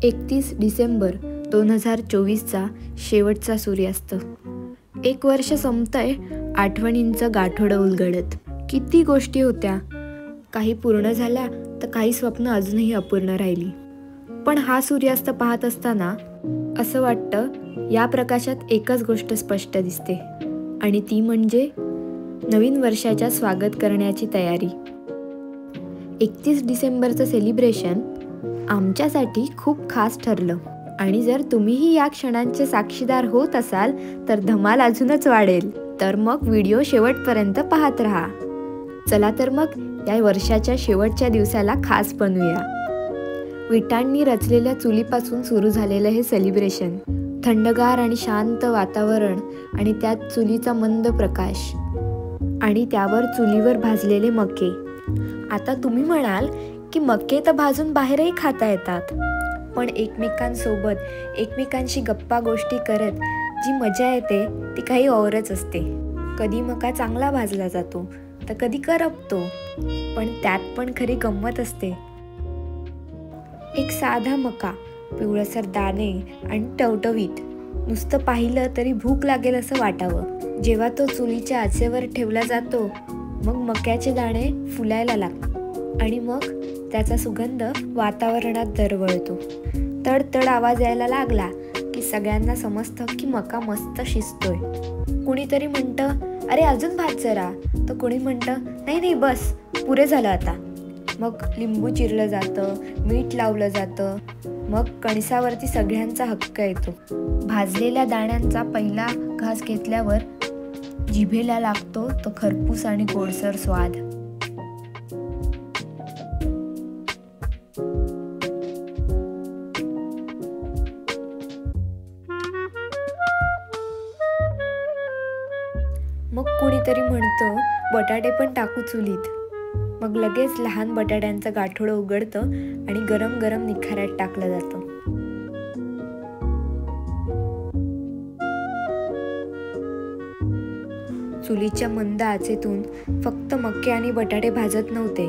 31 डिसेंबर 2024चा शेवटचा सूर्यास्त. एक वर्ष संपतंय, आठवणींचं गाठोडं उलगडत. किती गोष्टी होत्या, काही पूर्ण झाल्या तर काही स्वप्न अजूनही अपूर्ण राहिली. पण हा सूर्यास्त पाहत असताना असं वाटतं, या प्रकाशात एकच गोष्ट स्पष्ट दिसते, आणि ती म्हणजे नवीन वर्षाच्या स्वागत करण्याची तयारी. 31 डिसेंबरचं सेलिब्रेशन आमच्यासाठी खूप खास ठरलं, आणि जर तुम्हीही या क्षणांचे साक्षीदार होत असाल तर धमाल अजूनच वाढेल. तर मग व्हिडिओ शेवटपर्यंत पाहत राहा. चला तर मग या वर्षाच्या शेवटच्या दिवसाला खास बनवूया. विटांनी रचलेल्या चुलीपासून सुरू झालेलं हे सेलिब्रेशन. थंडगार आणि शांत वातावरण, आणि त्यात चुलीचा मंद प्रकाश, आणि त्यावर चुलीवर भाजलेले मके. आता तुम्ही म्हणाल की मके तर भाजून बाहेरही खाता येतात, पण एकमेकांसोबत, एकमेकांशी गप्पा गोष्टी करत जी मजा येते ती काही औरच असते. कधी मका चांगला भाजला जातो तर कधी करपतो, पण त्यात पण खरी गंमत असते. एक साधा मका, पिवळसर दाणे आणि टवटवीत, नुसतं पाहिलं तरी भूक लागेल असं वाटावं. जेव्हा तो चुलीच्या आचेवर ठेवला जातो, मग मक्याचे दाणे फुलायला लागतात, आणि मग त्याचा सुगंध वातावरणात दरवळतो. तडतड आवाज यायला लागला की सगळ्यांना समजतं की मका मस्त शिजतोय. कुणीतरी म्हणतं, अरे अजून भाज जरा, तर कुणी म्हणतं, नाही नाही बस, पुरे झालं आता. मग लिंबू चिरलं जातं, मीठ लावलं जातं, मग कणसावरती सगळ्यांचा हक्क येतो. भाजलेल्या दाण्यांचा पहिला घास घेतल्यावर जिभेला लागतो तो खरपूस आणि गोडसर स्वाद. मग कुणीतरी म्हणतं, बटाटे पण टाकू चुलीत. मग लगेच लहान बटाट्यांचं गाठोडं उघडतं आणि गरम गरम निखाऱ्यात टाकलं जातं. चुलीच्या मंद आचेतून फक्त मके आणि बटाटे भाजत नव्हते,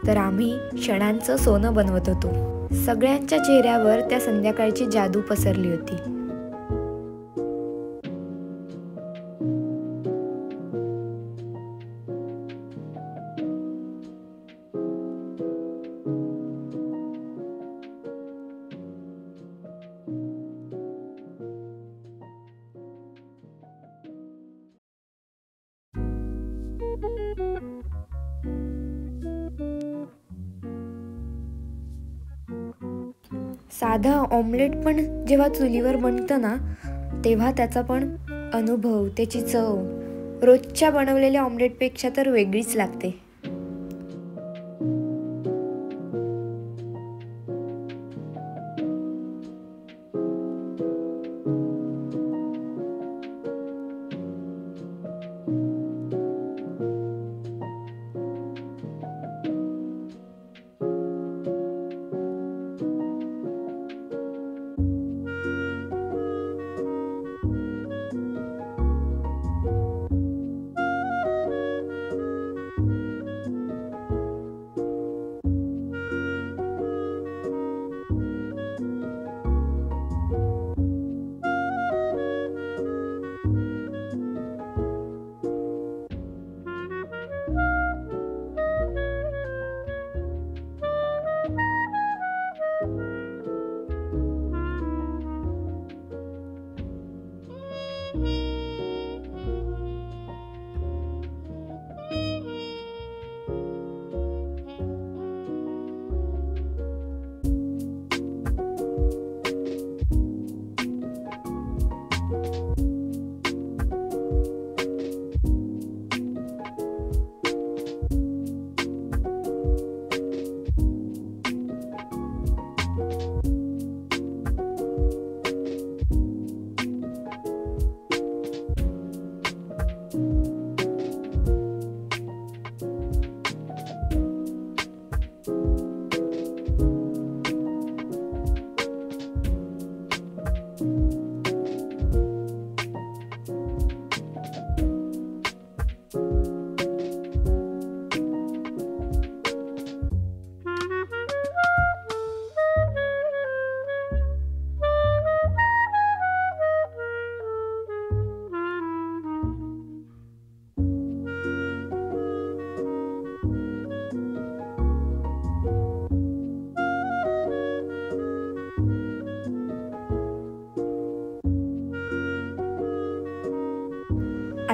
तर आम्ही क्षणांचं सोनं बनवत होतो. सगळ्यांच्या चेहऱ्यावर त्या संध्याकाळची जादू पसरली होती. साधा ऑमलेट पण जेव्हा चुलीवर बनतं ना, तेव्हा त्याचा पण अनुभव, त्याची चव रोजच्या बनवलेल्या ऑमलेटपेक्षा तर वेगळीच लागते.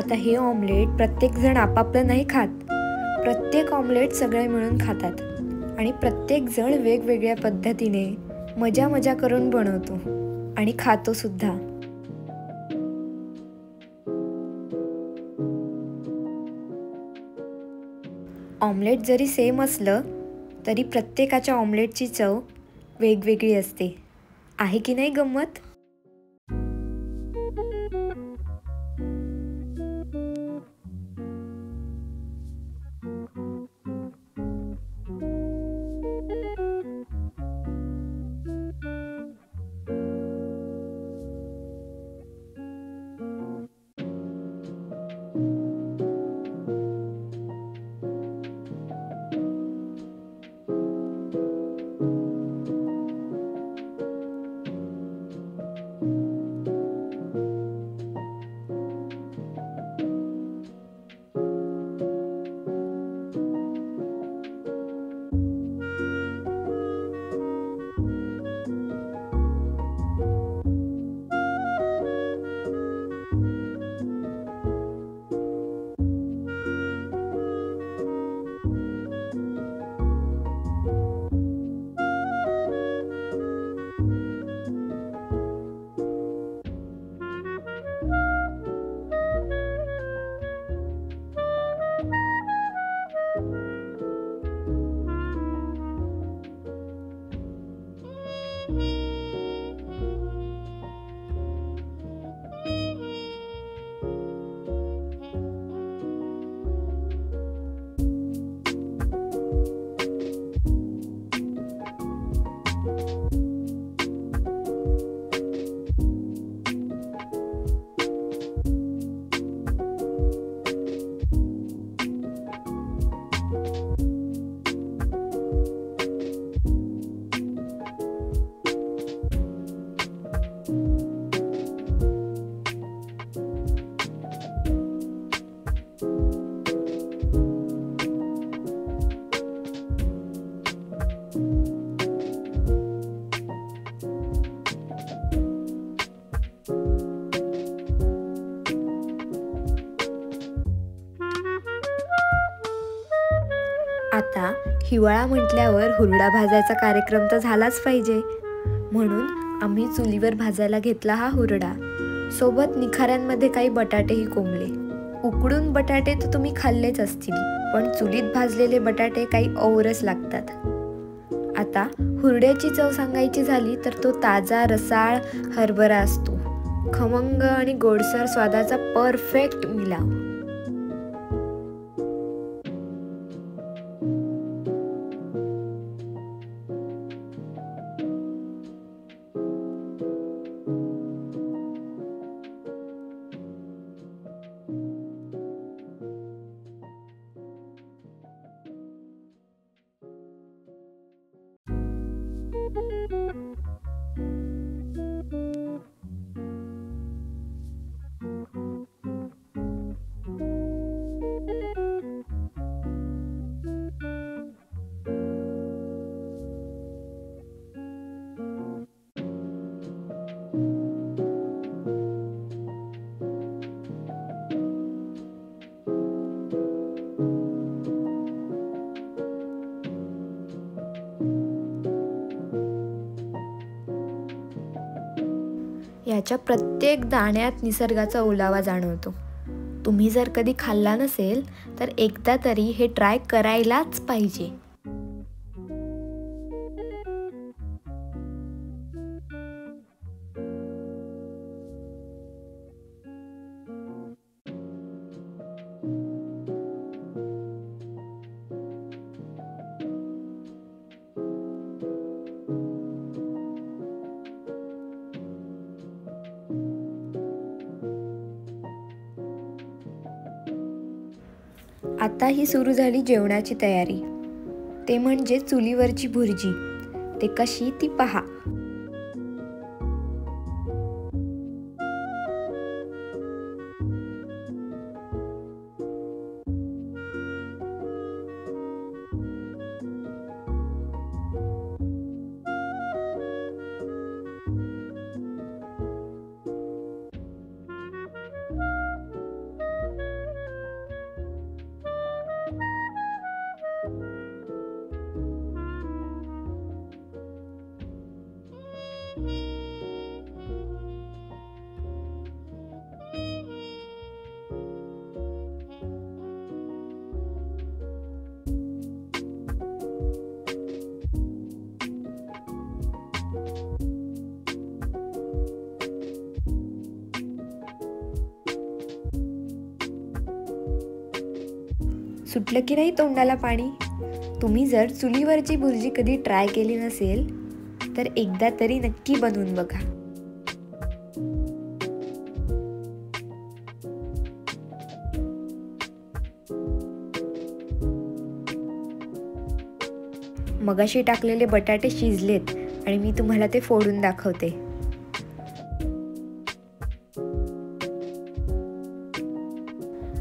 आता हे ऑमलेट प्रत्येकजण आपापलं नाही खात, प्रत्येक ऑमलेट सगळे मिळून खातात आणि प्रत्येकजण वेगवेगळ्या पद्धतीने मजा मजा करून बनवतो आणि खातो सुद्धा. ऑमलेट जरी सेम असलं तरी प्रत्येकाच्या ऑमलेटची चव वेगवेगळी असते. आहे की नाही गंमत? आता हिवाळा म्हटल्यावर हुरडा भाजायचा कार्यक्रम तर झालाच पाहिजे, म्हणून आम्ही चुलीवर भाजायला घेतला हा हुरडा. सोबत निखाऱ्यांमध्ये काही बटाटेही कोंबले. उकडून बटाटे तर तुम्ही खाल्लेच असतील, पण चुलीत भाजलेले बटाटे काही औरच लागतात. आता हुरड्याची चव सांगायची झाली तर तो ताजा रसाळ हरभरा असतो. खमंग आणि गोडसर स्वादाचा परफेक्ट मिलाव. याच्या प्रत्येक दाण्यात निसर्गाचा ओलावा जाणवतो. तुम्ही जर कधी खाल्ला नसेल तर एकदा तरी हे ट्राय करायलाच पाहिजे. आता ही सुरू झाली जेवणाची तयारी. ते म्हणजे चुलीवरची भुर्जी. ते कशी ती पहा. सुटलं की नाही तोंडाला पाणी? तुम्ही जर चुलीवरची भुर्जी कधी ट्राय केली नसेल तर एकदा तरी नक्की बनवून बघा. मगाशी टाकलेले बटाटे शिजलेत आणि मी तुम्हाला ते फोडून दाखवते.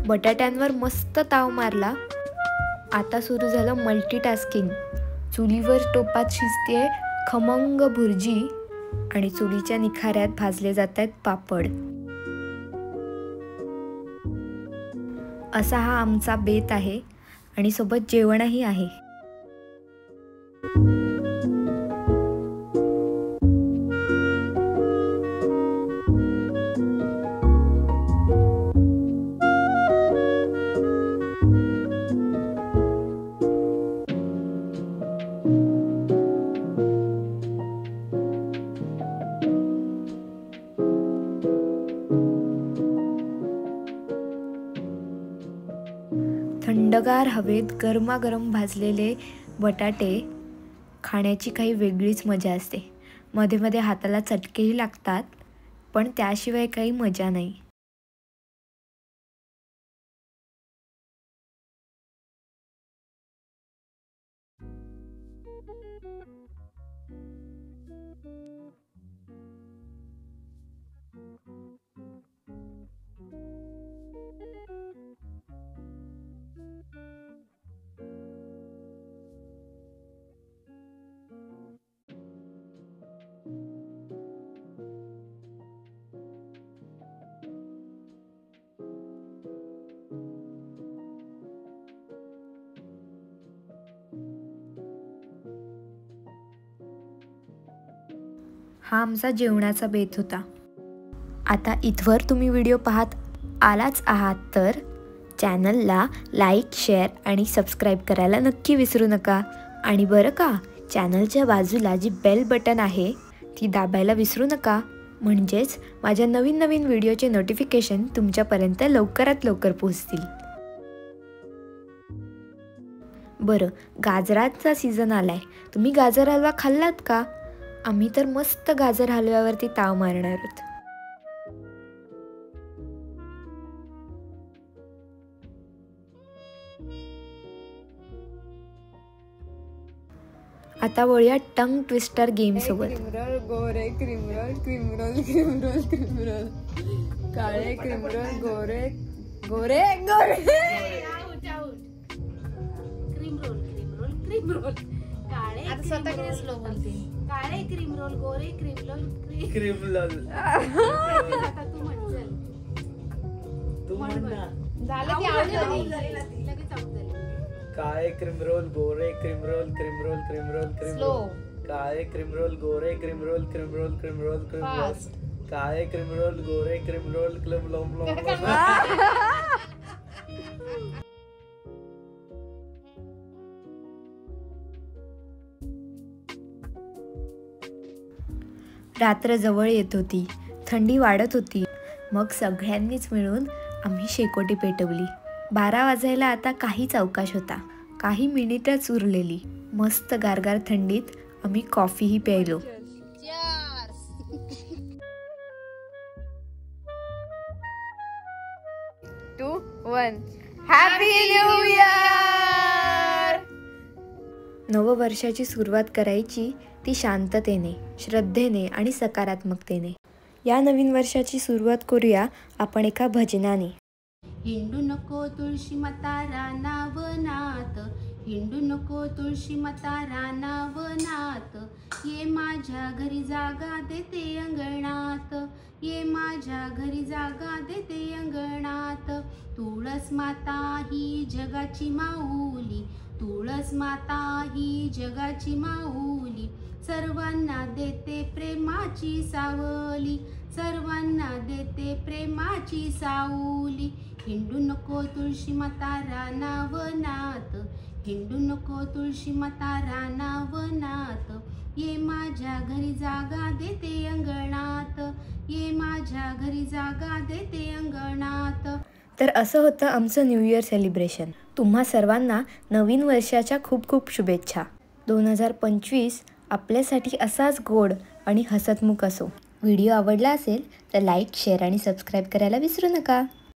बटाट्यांवर मस्त ताव मारला. आता सुरू झालं मल्टीटास्किंग. चुलीवर टोपात शिजतेय खमंग भुर्जी आणि चुलीच्या निखाऱ्यात भाजले जात आहेत पापड. असा हा आमचा बेत आहे आणि सोबत जेवणही आहे. थंडगार हवेत गरमागरम भाजलेले बटाटे खाण्याची काही वेगळीच मजा असते. मध्ये मध्ये हाताला चटकेही लागतात, पण त्याशिवाय काही मजा नाही. हा आमचा जेवणाचा बेत होता. आता इथवर तुम्ही व्हिडिओ पाहत आलाच आहात तर चॅनलला लाईक, शेअर आणि सबस्क्राईब करायला नक्की विसरू नका. आणि बरं का, चॅनलच्या बाजूला जी बेल बटन आहे ती दाबायला विसरू नका, म्हणजेच माझ्या नवीन नवीन व्हिडिओचे नोटिफिकेशन तुमच्यापर्यंत लवकरात लवकर पोहोचतील. बरं, गाजराचा सीझन आलाय. तुम्ही गाजर हलवा खाल्लात का? आम्ही तर मस्त गाजर हलव्यावरती ताव मारणार आहोत. आता वळूया टंग ट्विस्टर गेम सोबत. क्रीमरोल गोरे क्रीमरोल क्रीमरोल क्रीमरोल क्रीमरोल काळे क्रीमरोल गोरे गोरे गोरे क्रीमरोल क्रीमरोल क्रीमरोल काळे. आता स्वतः स्लो बोलते. काळे क्रीमरोल गोरे क्रीमरोल क्रीमरोल. आता तू म्हणशील. तू म्हण ना. झालं की आउट झाली. लगेच आउट झाली. काळे क्रीमरोल गोरे क्रीमरोल क्रीमरोल क्रीमरोल क्रीमरोल काळे क्रीमरोल गोरे क्रीमरोल क्रीमरोल क्रीमरोल क्रीमरोल काळे क्रीमरोल गोरे क्रीमरोल क्रीमरोल. रात्र जवळ येत होती, थंडी वाढत होती. मग सगळ्यांनीच मिळून आम्ही शेकोटी पेटवली. 12 वाजायला आता काहीच अवकाश होता. काही मिनिटच उरलेली. मस्त गारगार थंडीत आम्ही कॉफीही प्यायलो. 2, 1 हॅपी न्यू इयर. नववर्षाची सुरुवात करायची ती शांततेने, श्रद्धेने आणि सकारात्मकतेने. या नवीन वर्षाची सुरुवात करूया आपण एका भजनाने. हिंडू नको तुळशी माता रानावनात, हिंडू नको तुळशी माता रानावनात, ये माझ्या घरी जागा देते अंगणात, ये माझ्या घरी जागा देते अंगणात. तुळस माता ही जगाची माऊली, तुळस माता ही जगाची माऊली, सर्वांना देते प्रेमाची प्रेमाची सावली, सर्वांना देते प्रेमाची सावली. हिंडू नको तुळशी माता रानावनात, हिंडू नको तुळशी माता रानावनात. ये माझ्या घरी जागा देते अंगणात, ये माझ्या घरी जागा देते अंगणात. तर असं होतं आमचं न्यू इयर सेलिब्रेशन. तुम्हा सर्वांना नवीन वर्षाच्या खूप खूप शुभेच्छा. 2025 आपल्यासाठी असाच गोड आणि हसतमुख असो. व्हिडिओ आवडला असेल तर लाईक, शेअर आणि सबस्क्राईब करायला विसरू नका.